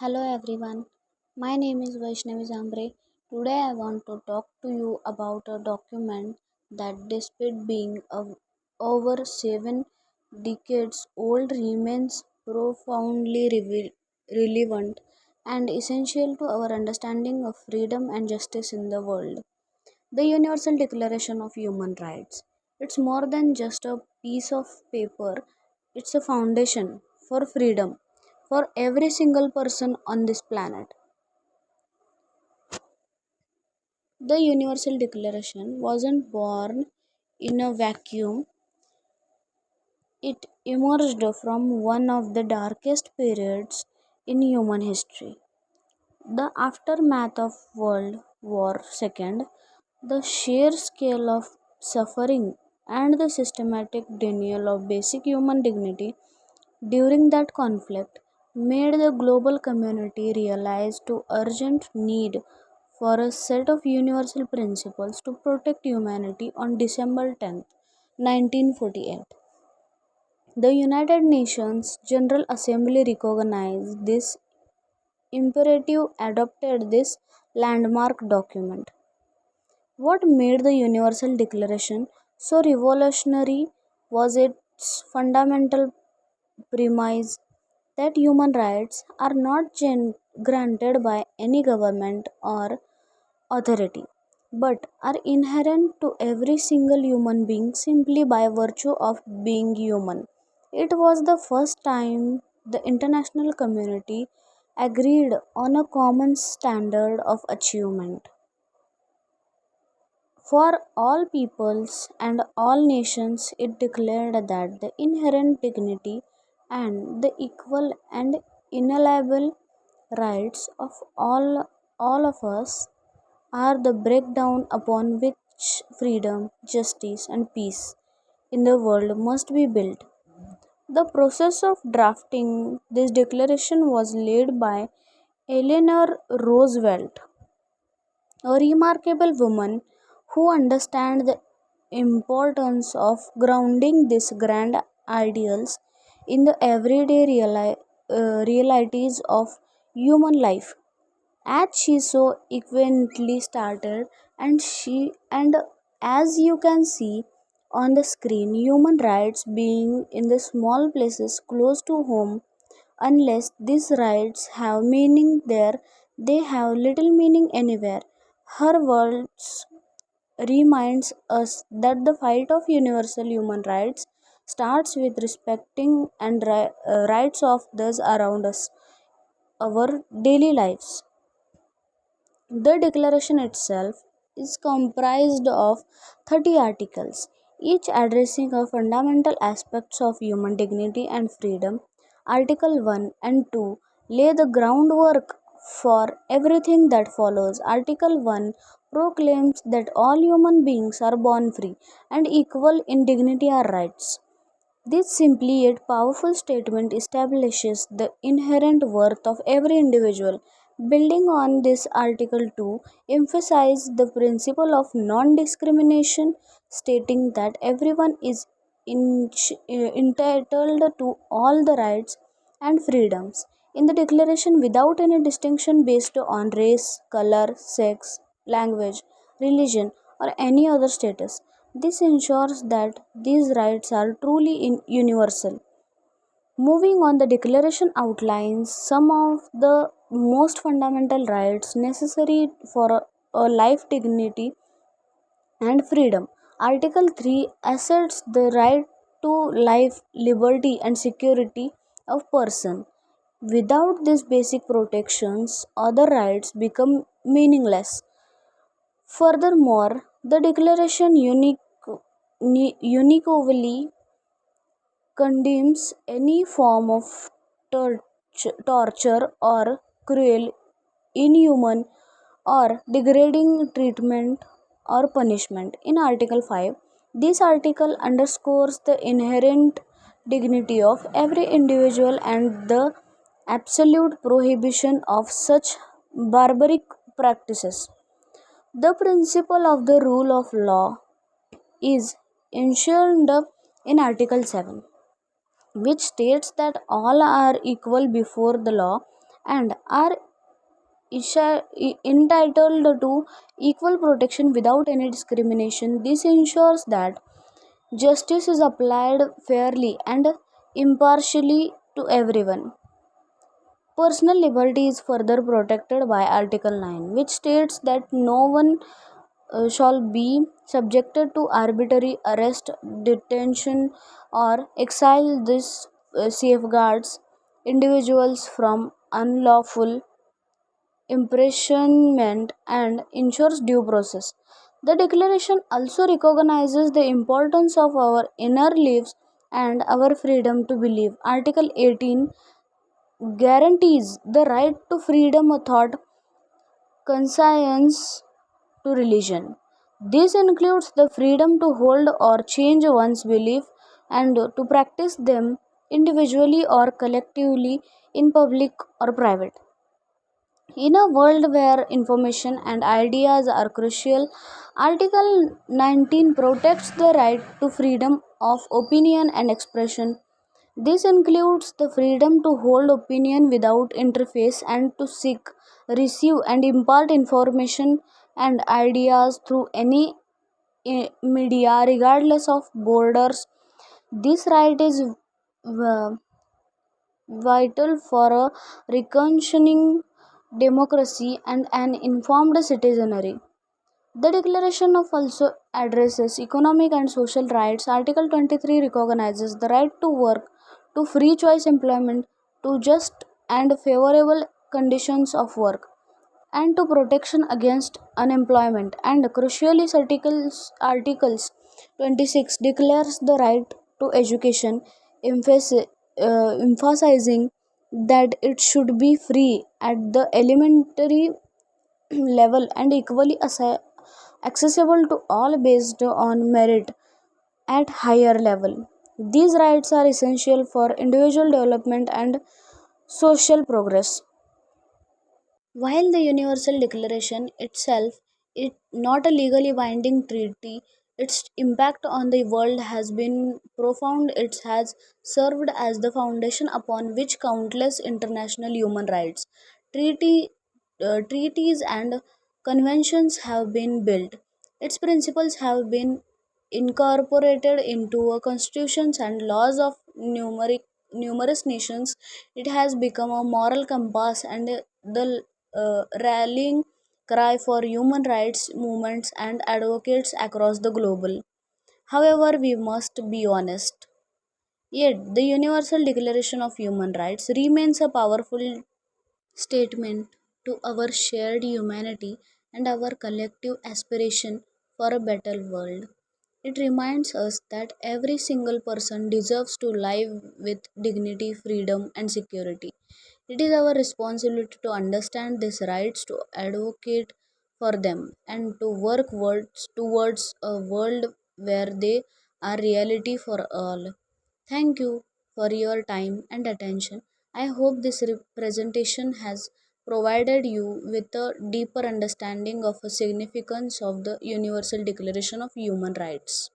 Hello everyone, my name is Vaishnavi Zambre. Today I want to talk to you about a document that, despite being over 7 decades old, remains profoundly relevant and essential to our understanding of freedom and justice in the world. The Universal Declaration of Human Rights. It's more than just a piece of paper, it's a foundation for freedom for every single person on this planet. The Universal Declaration wasn't born in a vacuum, it emerged from one of the darkest periods in human history. The aftermath of World War II, the sheer scale of suffering, and the systematic denial of basic human dignity during that conflict made the global community realize the urgent need for a set of universal principles to protect humanity. On December 10th, 1948, the United Nations General Assembly recognized this imperative, adopted this landmark document. What made the Universal Declaration so revolutionary was its fundamental premise that human rights are not granted by any government or authority, but are inherent to every single human being simply by virtue of being human. It was the first time the international community agreed on a common standard of achievement for all peoples and all nations. It declared that the inherent dignity and the equal and inalienable rights of all of us are the breakdown upon which freedom, justice, and peace in the world must be built. The process of drafting this declaration was led by Eleanor Roosevelt, a remarkable woman who understands the importance of grounding these grand ideals in the everyday realities of human life. As she so eloquently started, and as you can see on the screen, human rights being in the small places close to home. Unless these rights have meaning there, they have little meaning anywhere. Her words reminds us that the fight of universal human rights starts with respecting and rights of those around us, our daily lives. The declaration itself is comprised of 30 articles, each addressing a fundamental aspects of human dignity and freedom. Article 1 and 2 lay the groundwork for everything that follows. Article 1 proclaims that all human beings are born free and equal in dignity or rights. This simply yet powerful statement establishes the inherent worth of every individual. Building on this, Article 2 emphasizes the principle of non discrimination, stating that everyone is entitled to all the rights and freedoms in the Declaration without any distinction based on race, color, sex, language, religion, or any other status. This ensures that these rights are truly universal. Moving on, the Declaration outlines some of the most fundamental rights necessary for a life, dignity, and freedom. Article 3 asserts the right to life, liberty, and security of person. Without these basic protections, other rights become meaningless. Furthermore, the Declaration uniquely condemns any form of torture or cruel, inhuman, or degrading treatment or punishment. In Article 5, this article underscores the inherent dignity of every individual and the absolute prohibition of such barbaric practices. The principle of the rule of law is enshrined in Article 7, which states that all are equal before the law and are entitled to equal protection without any discrimination. This ensures that justice is applied fairly and impartially to everyone. Personal liberty is further protected by Article 9, which states that no one shall be subjected to arbitrary arrest, detention, or exile. This safeguards individuals from unlawful imprisonment and ensures due process. The Declaration also recognizes the importance of our inner lives and our freedom to believe. Article 18 guarantees the right to freedom of thought, conscience, to religion. This includes the freedom to hold or change one's belief and to practice them individually or collectively in public or private. In a world where information and ideas are crucial, Article 19 protects the right to freedom of opinion and expression. This includes the freedom to hold opinion without interface and to seek, receive, and impart information and ideas through any media, regardless of borders. This right is uh, vital for a reconstructing democracy and an informed citizenry. The Declaration of also addresses economic and social rights. Article 23 recognizes the right to work, to free choice employment, to just and favorable conditions of work, and to protection against unemployment. And crucially, articles 26 declares the right to education, emphasizing that it should be free at the elementary level and equally accessible to all based on merit at higher level. These rights are essential for individual development and social progress. While the Universal Declaration itself is not a legally binding treaty, its impact on the world has been profound. It has served as the foundation upon which countless international human rights treaty, treaties and conventions have been built. Its principles have been incorporated into constitutions and laws of numerous nations. It has become a moral compass and the rallying cry for human rights movements and advocates across the global. However, we must be honest. Yet, the Universal Declaration of Human Rights remains a powerful statement to our shared humanity and our collective aspiration for a better world. It reminds us that every single person deserves to live with dignity, freedom, and security. It is our responsibility to understand these rights, to advocate for them, and to work towards a world where they are reality for all. Thank you for your time and attention. I hope this presentation has provided you with a deeper understanding of the significance of the Universal Declaration of Human Rights.